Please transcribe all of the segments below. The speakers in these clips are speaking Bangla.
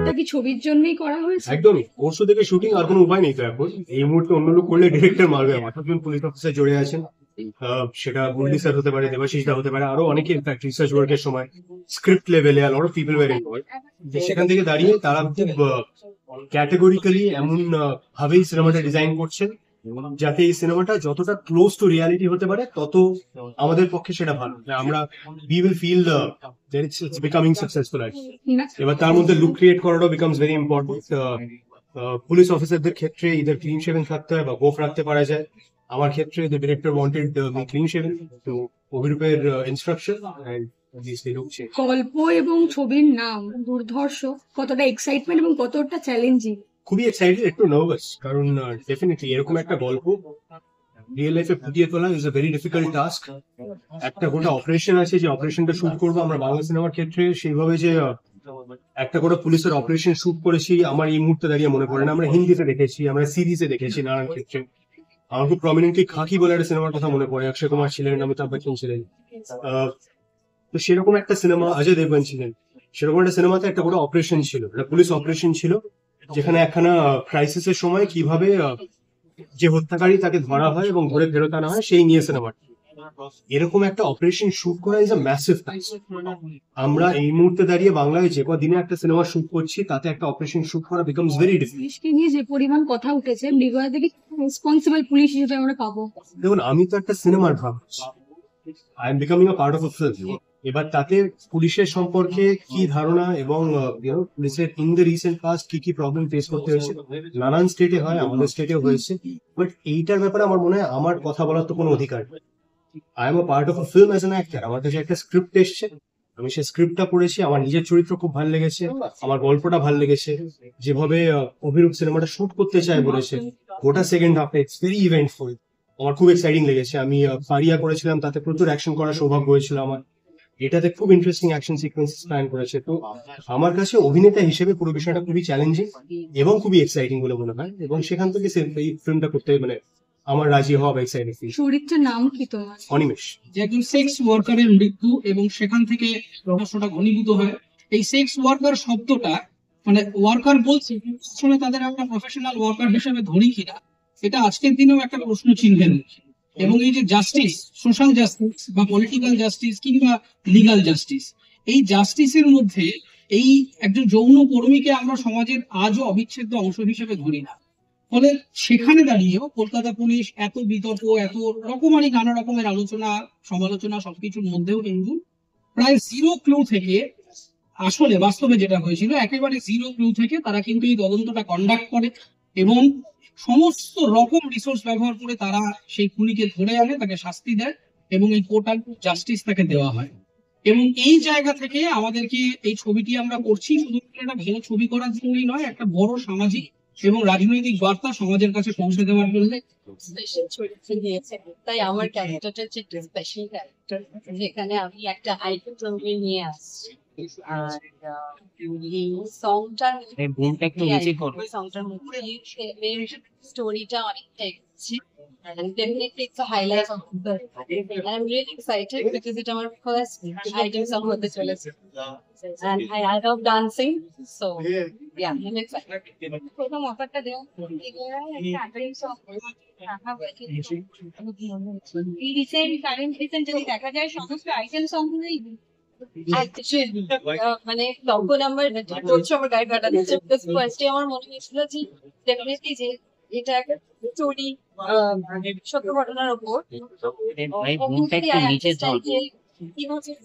ওটা কি ছবির জন্যই করা হয়েছে? একদমই, পরশু থেকে শুটিং, আর কোনো উপায় নেই তো এখন এই মুহূর্তে। অন্য লোক করলে ডিরেক্টর মারবে আমার। 8 জন পুলিশ অফিসার জড়ে আছেন, সেটা মুরলি স্যার হতে পারে, দেবাশিস দা হতে পারে, আরো অনেকে ইনফ্যাক্ট রিসার্চ ওয়ার্কের সময় স্ক্রিপ্ট লেভেলে আর lot of people were involved. সেখান থেকে দাঁড়িয়ে তারা খুব ক্যাটেগরিক্যালি এমন ভাবেই সিনেমাটা ডিজাইন করছেন যাতে এই সিনেমাটা যতটা ক্লোজ টু রিয়ালিটি হতে পারে তত আমাদের পক্ষে সেটা ভালো। আমরা we will feel that it's becoming successful. এবার তার মধ্যে লুক ক্রিয়েট করাটাও বিকামস ভেরি ইম্পর্টেন্ট। পুলিশ অফিসারদের ক্ষেত্রে ইদার ক্লিন শেভেন থাকতে হয় বা গোফ রাখতে পারা যায়। আমার ক্ষেত্রে the director wanted me clean shaven, তো অভিরূপের instruction and obviously look change. গল্প এবং ছবির নাম দুর্ধর্ষ, কতটা এক্সাইটমেন্ট এবং কতটা চ্যালেঞ্জিং? খুবই এক্সাইটেড, একটু নার্ভাস, কারণ ডেফিনেটলি এরকম একটা গল্প রিয়েল লাইফে ফুটিয়ে তোলা is a very difficult task. একটা গোটা অপারেশন আছে, যে অপারেশনটা শুট করবো আমরা বাংলা সিনেমার ক্ষেত্রে সেইভাবে যে একটা করে পুলিশের অপারেশন শুট করেছি আমার এই মুহূর্তে দাঁড়িয়ে মনে পড়ে না। আমরা হিন্দিতে দেখেছি, আমরা সিরিজে দেখেছি নানান ক্ষেত্রে। আমার খুব প্রমিনেন্টলি খাকি বলে একটা সিনেমার কথা মনে পড়ে, অক্ষয় কুমার ছিলেন, অমিতাভ বচ্চন ছিলেন। তো সেরকম একটা সিনেমা, অজয় দেবগন ছিলেন, সেরকম একটা সিনেমাতে একটা বড় অপারেশন ছিল, একটা পুলিশ অপারেশন ছিল, যেখানে একখানা ক্রাইসিসের সময় কিভাবে যে হত্যাকারী তাকে ধরা হয় এবং ধরে ফেরত আনা হয় সেই নিয়ে সিনেমাটা। এরকম একটা অপারেশন শুট করা ইজ আ ম্যাসিভ টাস্ক। আমরা এই মুহূর্তে দাঁড়িয়ে বাংলায় যে কদিনে একটা সিনেমা শুট করছি তাতে একটা অপারেশন শুট করা বিকামস ভেরি ডিফিকাল্ট। পুলিশকে নিয়ে যে পরিমাণ কথা উঠেছে, মৃগয়া থেকে রেসপন্সিবল পুলিশ হিসেবে আমরা পাবো। দেখুন, আমি তো একটা সিনেমার ভাব, I am becoming a part of a film. এবার তাতে পুলিশের সম্পর্কে কি ধারণা এবং পুলিশের ইন দ্য রিসেন্ট পাস্ট কি কি প্রবলেম ফেস করতে হয়েছে, নানান স্টেটে হয়, আমাদের স্টেটেও হয়েছে। বাট এইটার ব্যাপারে আমার মনে হয় আমার কথা বলার তো কোনো অধিকার নেই। I am a part of a film as an actor. আমার কাছে একটা স্ক্রিপ্ট এসছে, আমি সেই স্ক্রিপ্টটা পড়েছি, আমার নিজের চরিত্র খুব ভালো লেগেছে, আমার গল্পটা ভালো লেগেছে, যেভাবে অভিরূপ সিনেমাটা শুট করতে চায় বলেছে, গোটা সেকেন্ড হাফে ইটস ভেরি ইভেন্টফুল। আমার খুব এক্সাইটিং লেগেছে। আমি পারিয়া করেছিলাম, তাতে প্রচুর অ্যাকশন করার সৌভাগ্য হয়েছিল আমার। এটাতে খুব ইন্টারেস্টিং অ্যাকশন সিকোয়েন্সেস প্ল্যান করেছে। তো আমার কাছে অভিনেতা হিসেবে পুরো বিষয়টা খুবই চ্যালেঞ্জিং এবং খুবই এক্সাইটিং বলে মনে হয়, এবং সেখান থেকে এই ফিল্মটা করতে মানে আমার রাজি হওয়া বা এক্সাইটেড। চরিত্রের নাম কি তোমার? অনিমেষ। যে একজন সেক্স ওয়ার্কারের মৃত্যু এবং সেখান থেকে রহস্যটা ঘনীভূত হয়। এই সেক্স ওয়ার্কার শব্দটা মানে ওয়ার্কার বলছি, আসলে তাদের আমরা প্রফেশনাল ওয়ার্কার হিসেবে ধরি কিনা, এটা আজকের দিনেও একটা প্রশ্ন চিহ্নের মুখে। এবং এই যে জাস্টিস, সোশ্যাল জাস্টিস বা পলিটিক্যাল জাস্টিস কিংবা লিগাল জাস্টিস, এই জাস্টিসের মধ্যে এই একজন যৌন কর্মীকে আমরা সমাজের আজও অবিচ্ছেদ্য অংশ হিসেবে ধরি না। ফলে সেখানে দাঁড়িয়েও কলকাতা পুলিশ এত বিতর্ক, এত রকমারি নানা রকমের আলোচনা সমালোচনা সবকিছুর মধ্যেও কিন্তু প্রায় জিরো ক্লু থেকে, আসলে বাস্তবে যেটা হয়েছিল একেবারে জিরো ক্লু থেকে তারা কিন্তু এই তদন্তটা কন্ডাক্ট করে এবং সমস্ত রকম রিসোর্স ব্যবহার করে তারা সেই খুনিকে ধরে আনে, তাকে শাস্তি দেয় এবং এই টোটাল জাস্টিস তাকে দেওয়া হয়। এবং এই জায়গা থেকে আমাদেরকে এই ছবিটি আমরা করছি শুধুমাত্র একটা ভালো ছবি করার জন্যই নয়, একটা বড় সামাজিক এবং রাজনৈতিক বার্তা সমাজের কাছে পৌঁছে দেওয়ার জন্য স্পেশাল চরিত্র দিয়েছে। তাই আমার ক্যারেক্টারটা হচ্ছে একটা স্পেশাল ক্যারেক্টার, যেখানে আমি একটা আইটেম সঙ্গে নিয়ে আসছি। আর এই সংটার সংটার মধ্যে স্টোরিটা অনেকটা এগোচ্ছে। And definitely it's a highlight of the and I'm really excited because it's our first item song হতে চলেছে and I love dancing, so yeah, I'm excited. প্রথম অফারটা দেওয়া একটা আইটেম সং রাখা হয়েছে। এই রিসেন্ট যদি দেখা যায় সমস্ত আইটেম সং গুলোই মানে তখন আমার করছে, আমার গায়ে কাটা দিচ্ছে। ফার্স্টে আমার মনে হয়েছিল যে ডেফিনেটলি যে এটা একটা স্টোরি সত্য ঘটনার উপর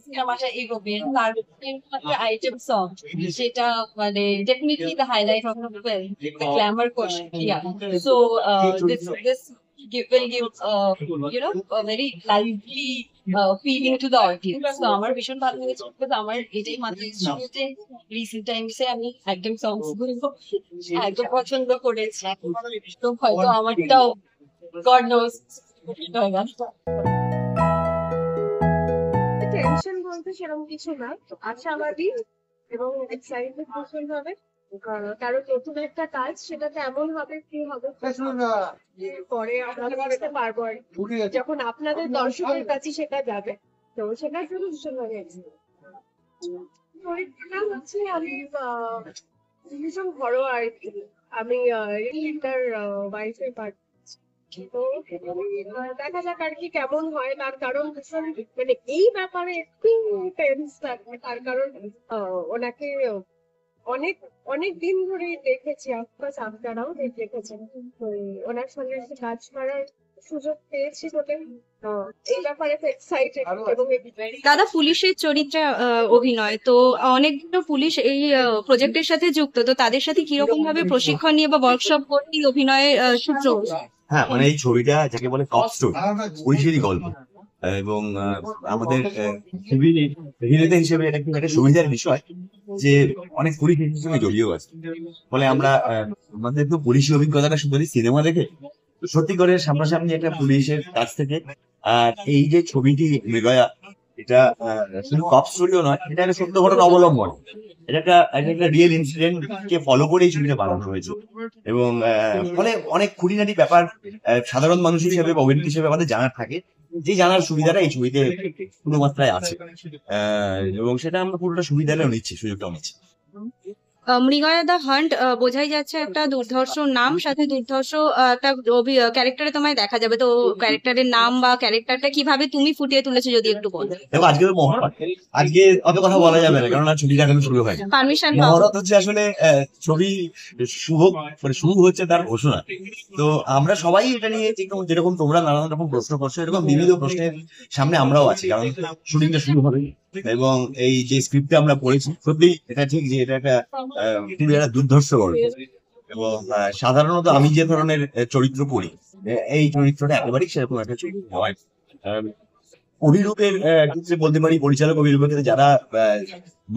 সিনেমাটা এগোবে, তার আইটেম সং সেটা মানে definitely the highlight of the film, the glamour portion. Yeah, so this will give a very lively feeling to the audience. So আমার ভীষণ ভালো লেগেছে because আমার এটাই মাথায় এসেছিল যে রিসেন্ট টাইমসে আমি আইটেম সংস গুলো এত পছন্দ করেছি, তো হয়তো আমারটাও God knows হয়ে গেল। টেনশন বলতে সেরকম কিছু না, আশাবাদী এবং এক্সাইটেড ভীষণ হবে। কারণ নতুন একটা কাজ, সেটাতে এমন হবে কি হবে পরে আমরা বুঝতে পারবো আর যখন আপনাদের দর্শকের কাছে সেটা যাবে, তো সেটার জন্য ভীষণ ভাবে হচ্ছে। আমি ভীষণ ঘরোয়া আর কি। আমি তার ওয়াইফের পার্ট, তো দেখা যাক আর কি কেমন হয়। তার কারণ ভীষণ মানে এই ব্যাপারে একটু টেন্স থাকে, তার কারণ ওনাকে অনেক অনেক দিন ধরেই দেখেছি, অফকোর্স আপনারাও দেখেছেন, তো ওনার সঙ্গে একটু কাজ করার সুযোগ পেয়েছি বলে এই ব্যাপারে তো এক্সাইটেড। এবং দাদা পুলিশের চরিত্রে অভিনয় তো অনেকগুলো পুলিশ এই প্রজেক্টের সাথে যুক্ত, তো তাদের সাথে কিরকম ভাবে প্রশিক্ষণ নিয়ে বা ওয়ার্কশপ করে এই অভিনয়ের সূত্র? হ্যাঁ, মানে এই ছবিটা যাকে বলে টপ স্টোরি, পুলিশেরই গল্প, এবং আমাদের অভিনেতা হিসেবে এটা কিন্তু একটা সুবিধার বিষয় যে অনেক পুলিশ এর সঙ্গে জড়িয়েও আছে। ফলে আমরা আমাদের তো পুলিশি অভিজ্ঞতাটা শুধু সিনেমা দেখে, তো সত্যি করে সামনাসামনি একটা পুলিশের কাছ থেকে। আর এই যে ছবিটি মৃগয়া, এটা শুধু টপ স্টোরিও নয়, এটা একটা সত্য ঘটনা অবলম্বন। এটা একটা রিয়েল ইনসিডেন্ট কে ফলো করে এই ছবিটা বানানো হয়েছে, এবং ফলে অনেক খুঁটিনাটি ব্যাপার সাধারণ মানুষ হিসেবে বা অভিনেতা হিসেবে আমাদের জানার থাকে, যে জানার সুবিধাটা এই ছবিতে পুরো মাত্রায় আছে, এবং সেটা আমরা পুরোটা সুবিধাটাও নিচ্ছি, সুযোগটাও নিচ্ছি। মৃগয়া দ্য হান্ট বোঝাই যাচ্ছে একটা দুর্ধর্ষ নাম, সাথে দুর্ধর্ষ একটা ক্যারেক্টারে তোমায় দেখা যাবে, তো ক্যারেক্টারের নাম বা ক্যারেক্টারটা কিভাবে তুমি ফুটিয়ে তুলেছো যদি একটু বলো। দেখো, আজকে তো মহরত, আজকে অত কথা বলা যাবে না, কারণ ছবিটা এখন শুরু হয়নি। পারমিশন মহরত হচ্ছে আসলে ছবি শুভ, মানে শুরু হচ্ছে তার ঘোষণা। তো আমরা সবাই এটা নিয়ে যেরকম তোমরা নানান রকম প্রশ্ন করছো, এরকম বিবিধ প্রশ্নের সামনে আমরাও আছি, কারণ শুটিংটা শুরু হবে। এবং এই যে স্ক্রিপ্টটা আমরা পড়েছি, সত্যি এটা ঠিক যে এটা একটা দুর্ধর্ষ গল্প, এবং সাধারণত আমি যে ধরনের চরিত্র করি, এই চরিত্রটা একেবারেই সেরকম একটা চরিত্র নয়। অভিরূপের ক্ষেত্রে বলতে পারি, পরিচালক অভিরূপের ক্ষেত্রে যারা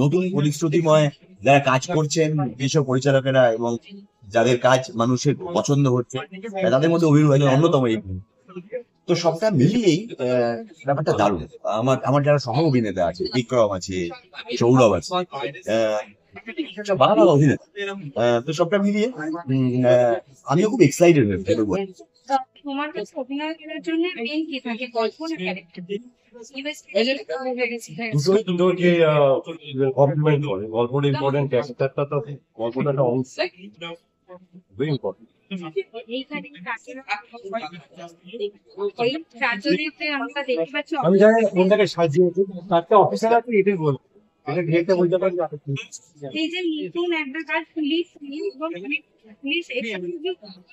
নতুন প্রতিশ্রুতিময় যারা কাজ করছেন, যেসব পরিচালকেরা এবং যাদের কাজ মানুষের পছন্দ হচ্ছে, তাদের মধ্যে অভিরূপ একজন অন্যতম। তো সবটা মিলিয়েই ব্যাপারটা দারুণ। আমার যারা সহ অভিনেতা আছে, বিক্রম আছে, সৌরভ আছে, ভালো অভিনেতা, তো সবটা মিলিয়ে আমিও খুব এক্সাইটেড হয়েছি। তোমার কাছে অভিনয় করার জন্য মেইন কি থাকে, গল্প না ক্যারেক্টার? দুটোকে কমপ্লিমেন্ট করে। গল্পটা ইম্পর্টেন্ট, ক্যারেক্টারটা তো গল্পটা একটা অংশ, ভেরি ইম্পর্টেন্ট। আমি জানি কোনটাকে সাজিয়েছি, চারটা অফিসার আছে, এটাই বলবো, এটা ডিরেক্টর বলতে পারি। এই যে নতুন একটা কাজ পুলিশ নিয়ে এবং পুলিশ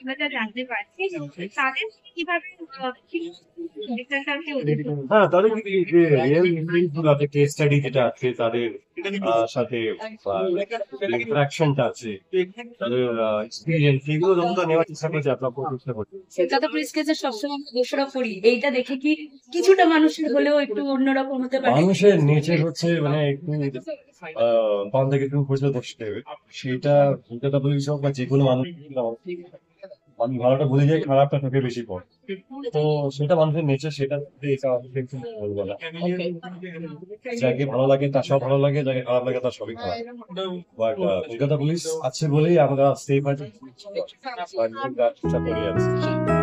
আমরা জানতে পারছি, তাদের কিভাবে হ্যাঁ, তাদের যে রিয়েল ইনফ্লুয়েন্স আছে, কেস স্টাডি যেটা আছে, তাদের সাথে ইন্টারাকশনটা আছে, তাদের এক্সপিরিয়েন্স, এগুলো যতটা নেওয়ার চেষ্টা করছে, আপনার চেষ্টা করছে। কলকাতা পুলিশ কেসে সবসময় দোষরা পড়ি, এইটা দেখে কি কিছুটা মানুষের হলেও একটু অন্যরকম হতে পারে? মানুষের নেচার হচ্ছে মানে একটু বাম থেকে একটু পরিচয় করতে হবে, সেটা কলকাতা পুলিশ হোক বা যে কোনো মানুষ, আমি ভালোটা ভুলে যাই, খারাপটা চোখে বেশি পড়ে। তো সেটা মানুষের নেচার, সেটা বলবো না। যাকে ভালো লাগে তার সব ভালো লাগে, যাকে খারাপ লাগে তার সবই খারাপ। বাট কলকাতা পুলিশ আছে বলেই আমরা সেফ আছি, আছি।